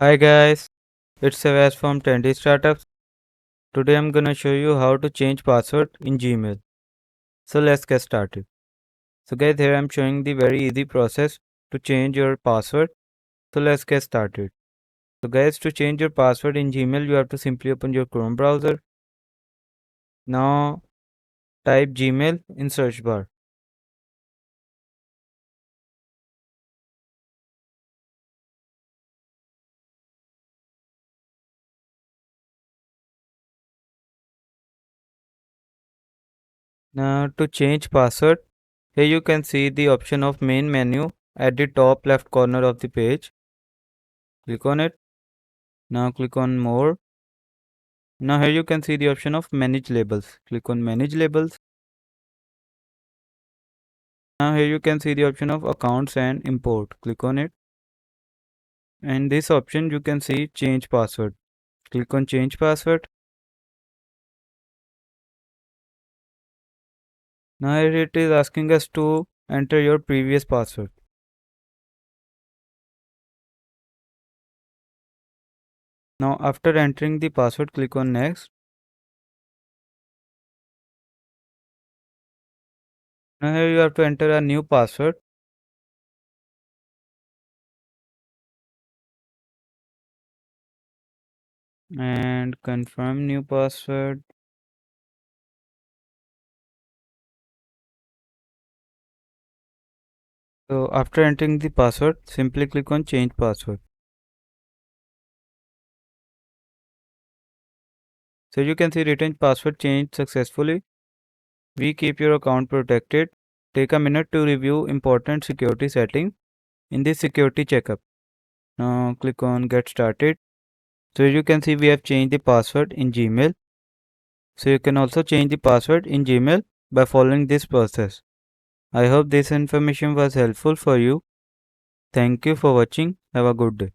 Hi guys, it's Savas from Trendy Startups. Today I'm gonna show you how to change password in Gmail. So let's get started. So guys, here I'm showing the very easy process to change your password. So let's get started. So guys, to change your password in Gmail, you have to simply open your Chrome browser. Now type Gmail in search bar. Now to change password, here you can see the option of main menu at the top left corner of the page. Click on it. Now click on more. Now here you can see the option of manage labels. Click on manage labels. Now here you can see the option of accounts and import. Click on it. And this option you can see change password. Click on change password. Now here it is asking us to enter your previous password. Now after entering the password, click on next. Now here you have to enter a new password. And confirm new password. So after entering the password, simply click on change password. So you can see written password changed successfully. We keep your account protected. Take a minute to review important security settings in the security checkup. Now click on get started. So you can see we have changed the password in Gmail. So you can also change the password in Gmail by following this process. I hope this information was helpful for you. Thank you for watching. Have a good day.